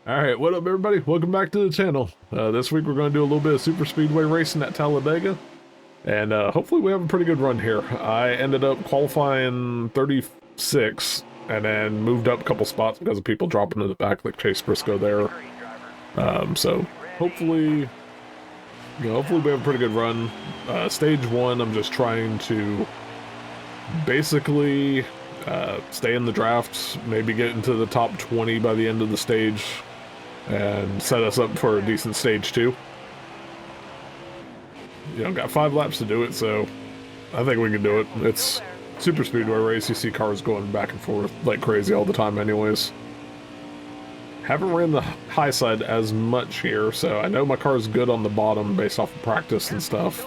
Alright, what up everybody? Welcome back to the channel. This week we're going to do a little bit of super speedway racing at Talladega. And hopefully we have a pretty good run here. I ended up qualifying 36 and then moved up a couple spots because of people dropping to the back like Chase Briscoe there. So hopefully, hopefully we have a pretty good run. Stage 1, I'm just trying to basically stay in the drafts, maybe get into the top 20 by the end of the stage, and set us up for a decent stage 2. Got 5 laps to do it, so I think we can do it. It's super speedway race. You see cars going back and forth like crazy all the time anyways. Haven't ran the high side as much here, so I know my car is good on the bottom based off of practice and stuff.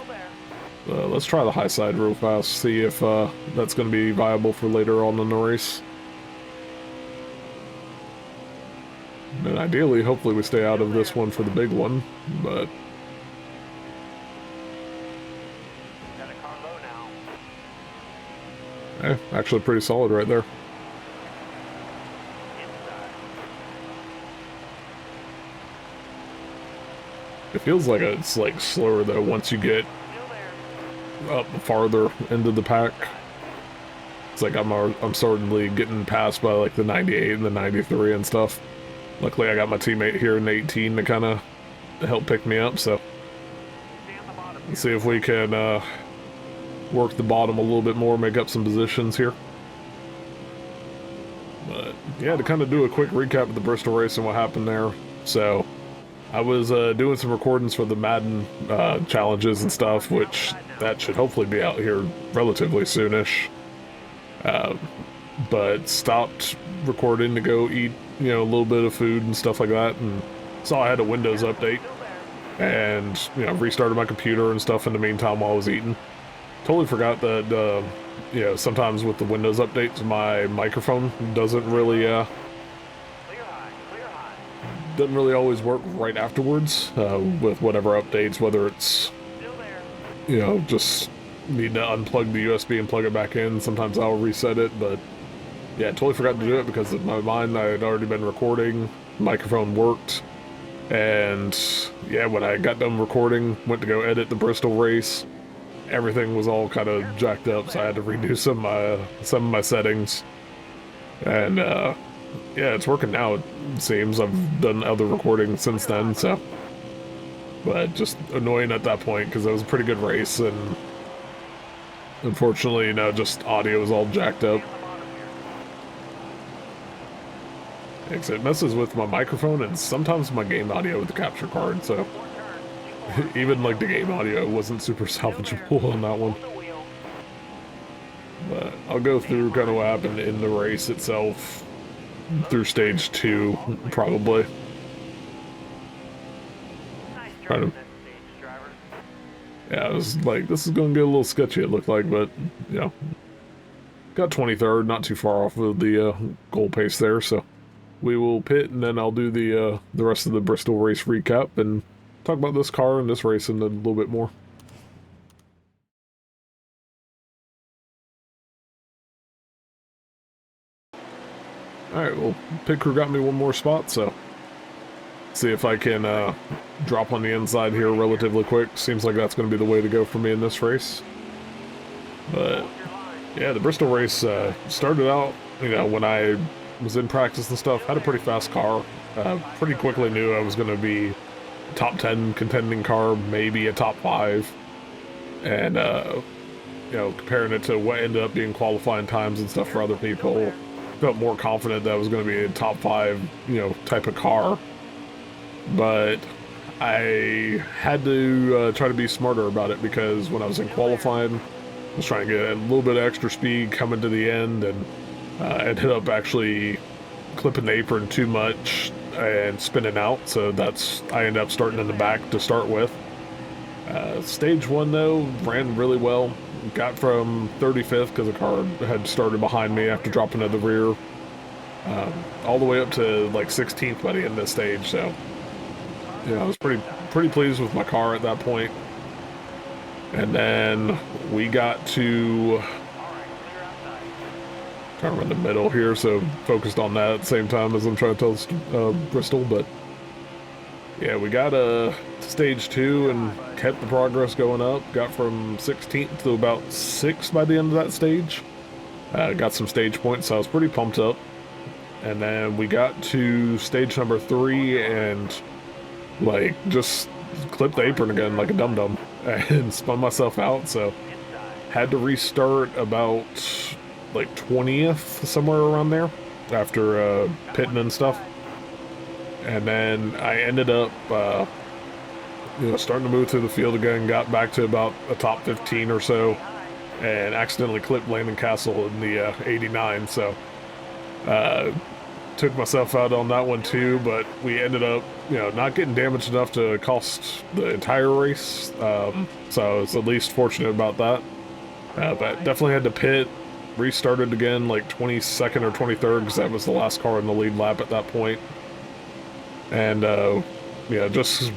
Let's try the high side real fast, see if that's going to be viable for later on in the race. And ideally, hopefully we stay out of this one for the big one, but... actually pretty solid right there. It feels like it's like slower though once you get up farther into the pack. It's like I'm certainly getting passed by like the 98 and the 93 and stuff. Luckily I got my teammate here in 18 to kind of help pick me up, so let's see if we can work the bottom a little bit more, make up some positions here. But yeah, to kind of do a quick recap of the Bristol race and what happened there. So I was doing some recordings for the Madden challenges and stuff, which that should hopefully be out here relatively soonish. But stopped recording to go eat, a little bit of food and stuff like that, and saw I had a Windows update, and restarted my computer and stuff in the meantime while I was eating. Totally forgot that sometimes with the Windows updates my microphone doesn't really always work right afterwards with whatever updates, whether it's just need to unplug the USB and plug it back in. Sometimes I'll reset it, but yeah, totally forgot to do it because in my mind I had already been recording, microphone worked, and yeah, when I got done recording, went to go edit the Bristol race, everything was all kind of jacked up, so I had to redo some of my settings, and yeah, it's working now, it seems. I've done other recordings since then, so, but just annoying at that point because it was a pretty good race, and unfortunately, just audio was all jacked up. It messes with my microphone and sometimes my game audio with the capture card, so even like the game audio wasn't super salvageable on that one. But I'll go through kind of what happened in the race itself through stage 2, probably. Yeah, it was like, this is going to get a little sketchy, it looked like, but, got 23rd, not too far off of the goal pace there, so we will pit, and then I'll do the rest of the Bristol race recap, and talk about this car and this race in a little bit more. Alright, well, pit crew got me one more spot, so see if I can drop on the inside here relatively quick. Seems like that's going to be the way to go for me in this race. But yeah, the Bristol race started out, when I was in practice and stuff, had a pretty fast car. Pretty quickly knew I was going to be a top 10 contending car, maybe a top 5. And, comparing it to what ended up being qualifying times and stuff for other people, felt more confident that I was going to be a top 5, type of car. But I had to try to be smarter about it, because when I was in qualifying, I was trying to get a little bit of extra speed coming to the end, and ended up actually clipping the apron too much and spinning out, so I ended up starting in the back to start with. Stage 1 though, ran really well. Got from 35th because the car had started behind me after dropping to the rear, all the way up to like 16th by the end of the stage, so I was pretty pleased with my car at that point. And then we got to kind of in the middle here, so focused on that at the same time as I'm trying to tell Bristol. But yeah, we got stage 2 and kept the progress going up. Got from 16th to about 6th by the end of that stage. Got some stage points, so I was pretty pumped up. And then we got to stage number 3 and like just clipped the apron again like a dum-dum and spun myself out, so had to restart about like 20th, somewhere around there, after pitting and stuff. And then I ended up starting to move through the field again, got back to about a top 15 or so, and accidentally clipped Landon Castle in the 89, so took myself out on that one too. But we ended up, not getting damaged enough to cost the entire race, so I was at least fortunate about that. But definitely had to pit, restarted again like 22nd or 23rd, because that was the last car in the lead lap at that point. And yeah, just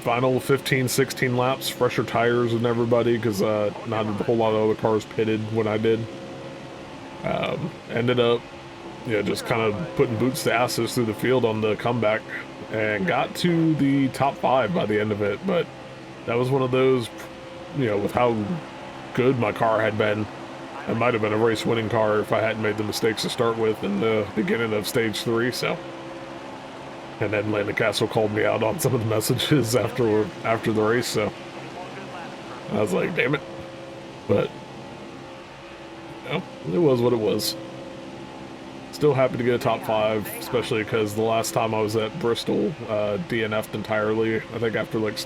final 15, 16 laps, fresher tires than everybody, because not a whole lot of other cars pitted when I did. Ended up, just kind of putting boots to asses through the field on the comeback, and got to the top 5 by the end of it. But that was one of those, with how good my car had been, it might have been a race-winning car if I hadn't made the mistakes to start with in the beginning of stage 3. So, and then Landon Castle called me out on some of the messages after the race, so I was like, damn it. But it was what it was. Still happy to get a top 5, especially because the last time I was at Bristol, DNF'd entirely, I think after like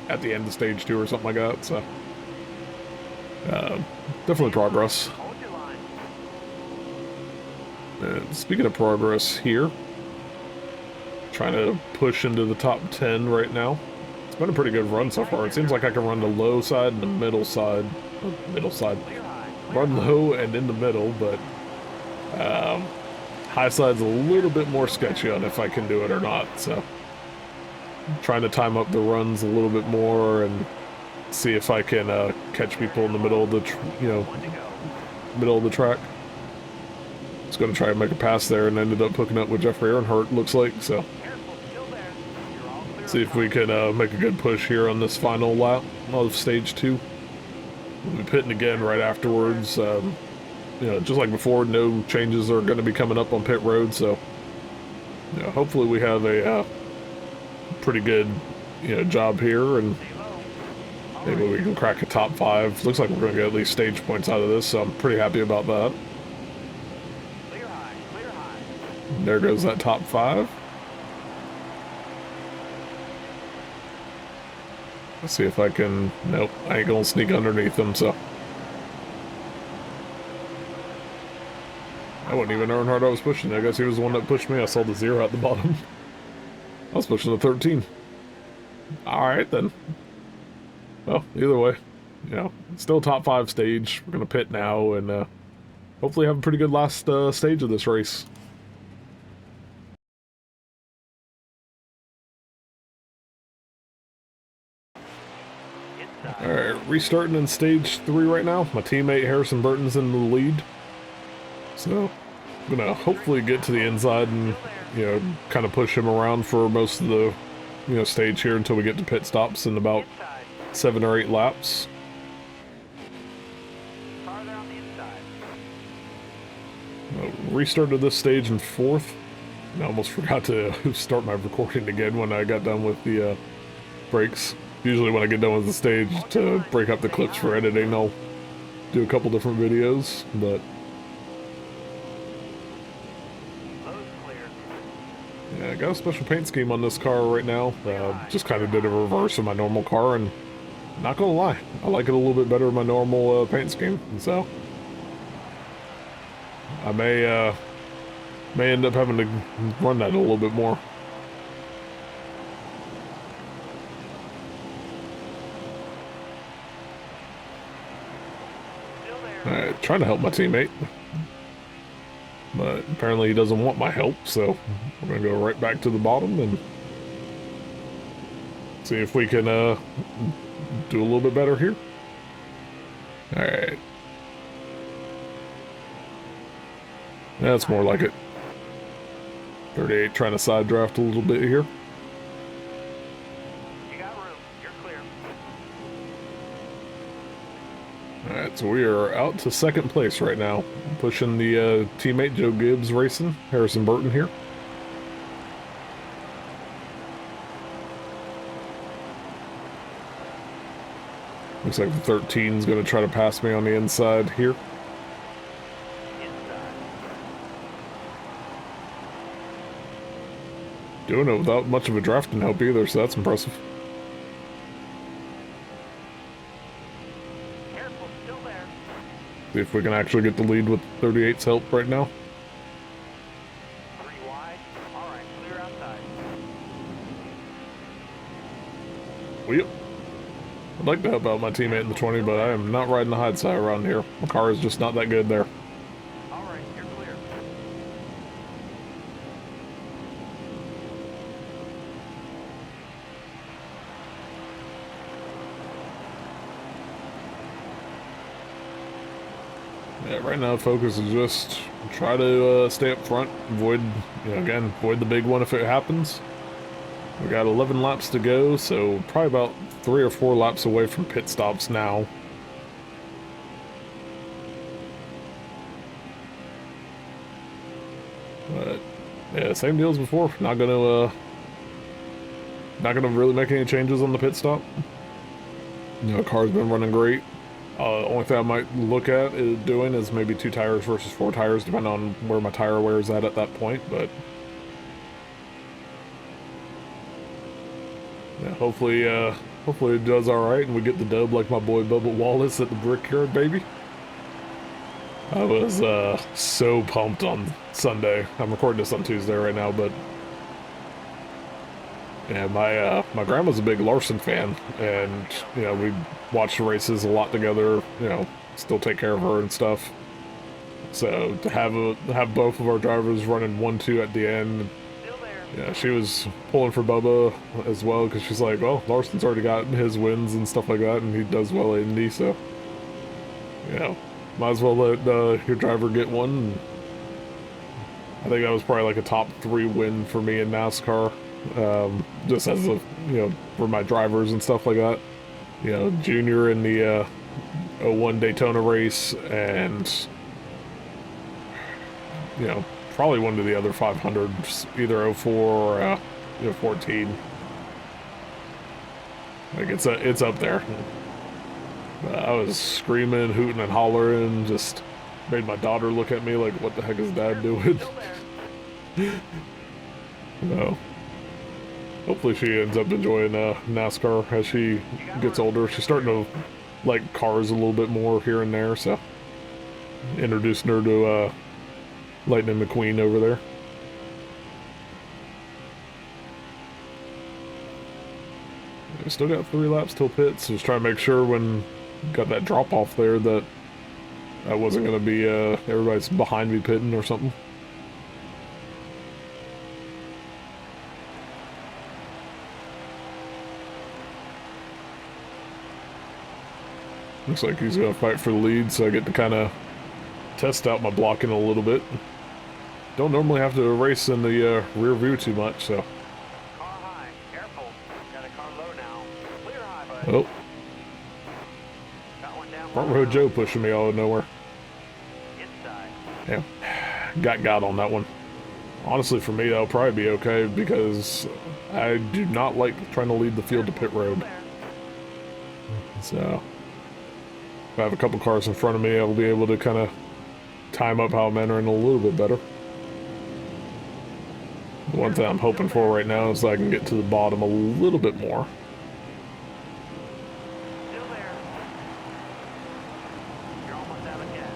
at the end of stage 2 or something like that, so definitely progress. And speaking of progress here, trying to push into the top 10 right now. It's been a pretty good run so far. It seems like I can run the low side and the middle side. Run low and in the middle, but high side's a little bit more sketchy on if I can do it or not. So I'm trying to time up the runs a little bit more and see if I can catch people in the middle of the middle of the track. I was going to try and make a pass there and ended up hooking up with Jeffrey Earnhardt, looks like. So see if we can make a good push here on this final lap of stage 2. We'll be pitting again right afterwards. Just like before, no changes are going to be coming up on pit road, so hopefully we have a pretty good job here, and maybe we can crack a top 5. Looks like we're going to get at least stage points out of this, so I'm pretty happy about that. And there goes that top 5. Let's see if I can... Nope, I ain't gonna sneak underneath them, so... I wasn't even knowing how hard I was pushing. I guess he was the one that pushed me. I saw the 0 at the bottom. I was pushing the 13. Alright, then. Well, either way, still top 5 stage. We're gonna pit now and hopefully have a pretty good last stage of this race. Alright, restarting in stage 3 right now. My teammate Harrison Burton's in the lead. So, I'm gonna hopefully get to the inside and, kind of push him around for most of the, stage here until we get to pit stops in about 7 or 8 laps. Restarted this stage in 4th. I almost forgot to start my recording again when I got done with the breaks. Usually when I get done with the stage, to break up the clips for editing, I'll do a couple different videos, but... Yeah, I got a special paint scheme on this car right now. Just kind of did a reverse of my normal car, and not gonna lie, I like it a little bit better than my normal paint scheme, so... I may end up having to run that a little bit more. Alright, trying to help my teammate. But apparently he doesn't want my help, so we're gonna go right back to the bottom and see if we can do a little bit better here. Alright. Yeah, that's more like it. 38 trying to side draft a little bit here. You got room. You're clear. Alright, so we are out to second place right now. Pushing the teammate Joe Gibbs racing, Harrison Burton here. Looks like the 13 is going to try to pass me on the inside here. Inside. Doing it without much of a drafting help either, so that's impressive. Careful, still there. See if we can actually get the lead with 38's help right now. 3 wide. All right, clear outside. Yep. I'd like to help out my teammate in the 20, but I am not riding the hide side around here. My car is just not that good there. All right, you're clear. Yeah, right now the focus is just try to stay up front, avoid, again, avoid the big one if it happens. We got 11 laps to go, so probably about 3 or 4 laps away from pit stops now. But yeah, same deal as before. Not gonna really make any changes on the pit stop. Car's been running great. Only thing I might look at doing is maybe 2 tires versus 4 tires, depending on where my tire wear is at that point. But yeah, hopefully it does all right, and we get the dub like my boy Bubba Wallace at the Brickyard, baby. I was so pumped on Sunday. I'm recording this on Tuesday right now, but yeah, my grandma's a big Larson fan, and we watch the races a lot together. Still take care of her and stuff. So to have both of our drivers running 1-2 at the end, Still there. yeah, she was pulling for Bubba as well because she's like, well, Larson's already got his wins and stuff like that, and he does well at Indy, so might as well let your driver get one. I think that was probably like a top 3 win for me in NASCAR. Just as a, for my drivers and stuff like that. Junior in the 01 Daytona race, and probably one of the other 500s, either 04 or 14. Like it's up there. I was screaming, hooting, and hollering, just made my daughter look at me like, what the heck is Dad doing? Still there. No. Hopefully she ends up enjoying NASCAR as she gets older. She's starting to like cars a little bit more here and there, so introducing her to Lightning McQueen over there. We still got 3 laps till pits. Just trying to make sure when got that drop off there that I wasn't going to be everybody's behind me pitting or something. Looks like he's going to fight for the lead, so I get to kind of test out my blocking a little bit. Don't normally have to race in the rear view too much, so. Car high. Careful. Got a car low now. Clear high, bud. Oh, Got one down. front row Joe pushing me out of nowhere. Inside. Yeah, got on that one. Honestly, for me, that'll probably be okay because I do not like trying to lead the field to pit road. So if I have a couple cars in front of me, I'll be able to kind of time up how I'm entering a little bit better. The one thing I'm hoping for right now is that I can get to the bottom a little bit more. Still there. You're almost out of gas.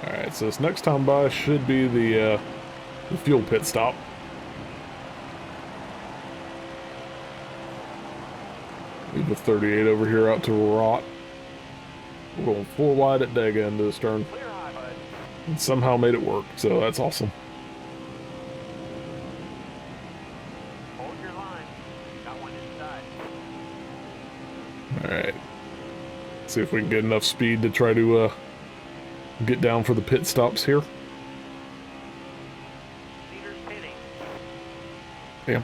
Alright, so this next time by should be the fuel pit stop. Leave the 38 over here out to rot. We're going 4 wide at Dega into this turn. Clear high, bud. And somehow made it work, so that's awesome. Hold your line. Got one inside. Alright. See if we can get enough speed to try to get down for the pit stops here. Yeah.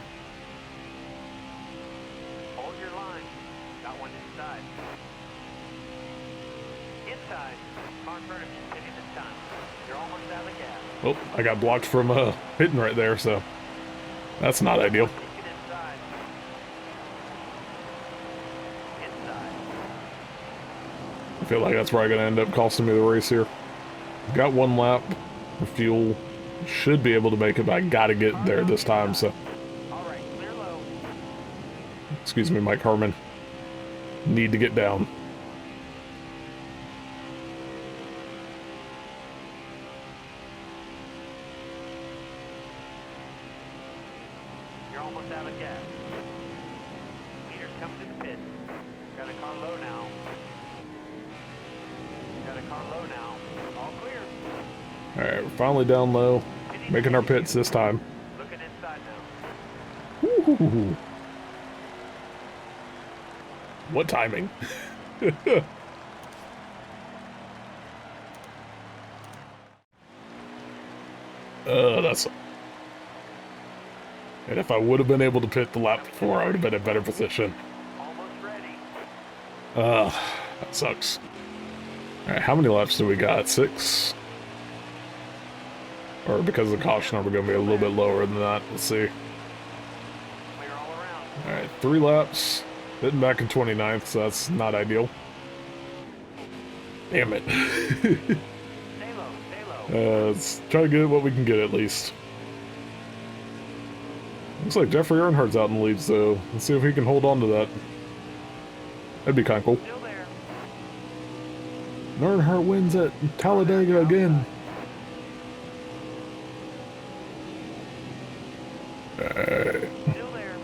Hold your line. Got one inside. Inside. Car in front of you, hitting this time. You're almost out of gas. Oh, I got blocked from hitting right there, so that's not ideal. Take it inside. Inside. I feel like that's probably going to end up costing me the race here. Got one lap for fuel. Should be able to make it, but I got to get there this time, so. All right, clear low. Excuse me, Mike Harmon. Need to get down. You're almost out of gas. Meters coming to the pit. Got a car low now. Got a car low now. All clear. Alright, we're finally down low. Making our pits this time. Looking inside now. Woo-hoo-hoo-hoo. What timing? That's... And if I would have been able to pit the lap before, I would have been in a better position. Almost ready. That sucks. Alright, how many laps do we got? 6? Or because of the caution, are we going to be a little bit lower than that? Let's see. Clear all around. Alright, 3 laps. Hitting back in 29th, so that's not ideal. Damn it. Stay low, stay low. Let's try to get what we can get at least. Looks like Jeffrey Earnhardt's out in the lead, so let's see if he can hold on to that. That'd be kind of cool. Still there. Earnhardt wins at Talladega again. Alright. Still there.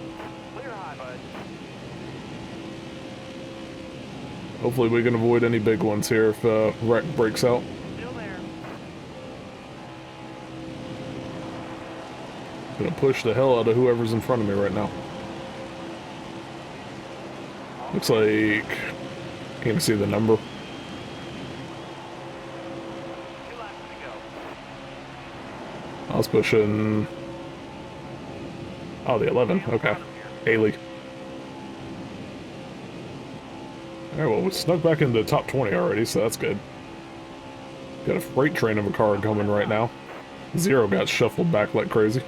Clear high, bud. Hopefully we can avoid any big ones here if wreck breaks out. Still there. Gonna push the hell out of whoever's in front of me right now. Looks like... Can't even see the number. 2 laps to go. I was pushing... Oh, the 11. Okay. Haley. Alright, well, we snuck back into the top 20 already, so that's good. Got a freight train of a car coming right now. Zero got shuffled back like crazy.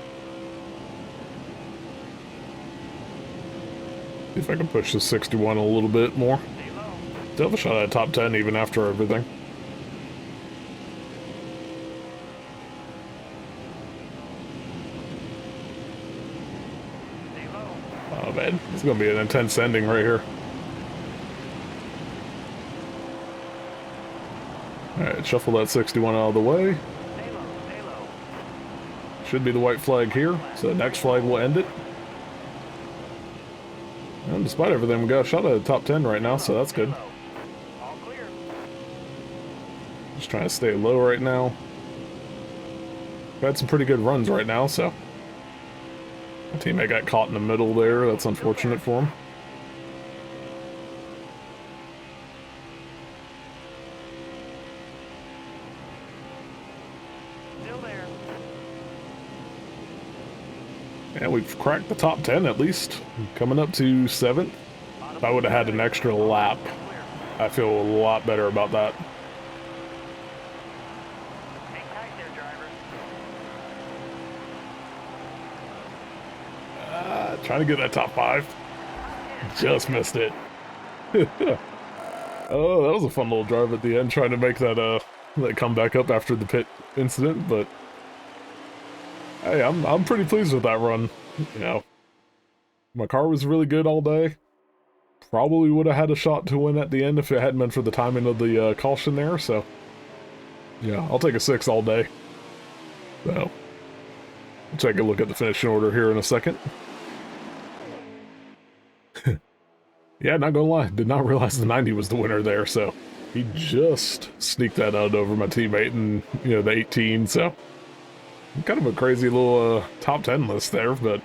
See if I can push the 61 a little bit more. Stay low. Still have a shot at top 10 even after everything. Stay low. Oh man, it's gonna be an intense ending right here. Alright, shuffle that 61 out of the way. Stay low, stay low. Should be the white flag here, so the next flag will end it. And despite everything, we got a shot at the top 10 right now, so that's good. Stay low. All clear. Just trying to stay low right now. We've had some pretty good runs right now, so... My teammate got caught in the middle there, that's unfortunate for him. Still there. And we've cracked the top 10 at least. Coming up to 7th. If I would have had an extra lap, Clear. I feel a lot better about that. Hang tight there, driver. Trying to get that top 5. Just missed it. Oh, that was a fun little drive at the end, trying to make that that comeback up after the pit incident, but hey, I'm pretty pleased with that run. You know, my car was really good all day. Probably would have had a shot to win at the end if it hadn't been for the timing of the caution there, so yeah, I'll take a 6 all day. So, we'll take a look at the finishing order here in a second. Yeah, not gonna lie, did not realize the 90 was the winner there, so he just sneaked that out over my teammate and, you know, the 18, so kind of a crazy little top 10 list there, but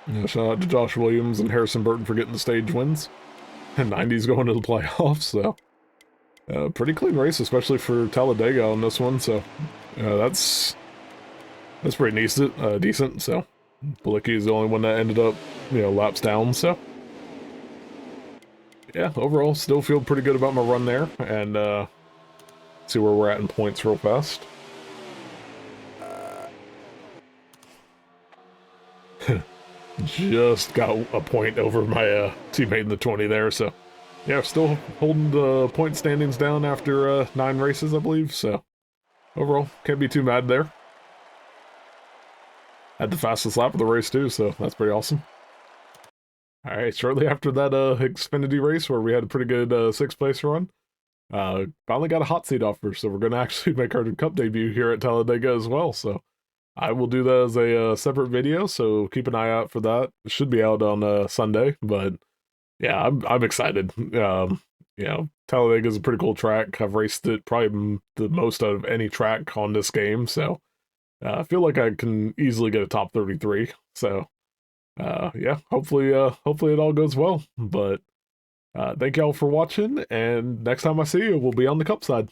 you know, shout out to Josh Williams and Harrison Burton for getting the stage wins. And 90's going to the playoffs, so pretty clean race, especially for Talladega on this one, so that's pretty decent, so Blicky is the only one that ended up, laps down, so. Yeah, overall, still feel pretty good about my run there, and see where we're at in points real fast. Just got a point over my teammate in the 20 there, so. Yeah, still holding the point standings down after 9 races, I believe, so. Overall, can't be too mad there. Had the fastest lap of the race too, so that's pretty awesome. Alright, shortly after that Xfinity race where we had a pretty good 6th place run, finally got a hot seat offer, so we're going to actually make our Cup debut here at Talladega as well, so I will do that as a separate video, so keep an eye out for that. It should be out on Sunday, but yeah, I'm excited. Talladega is a pretty cool track. I've raced it probably the most out of any track on this game, so I feel like I can easily get a top 33. So yeah, hopefully it all goes well. But thank y'all for watching, and next time I see you, we'll be on the Cup side.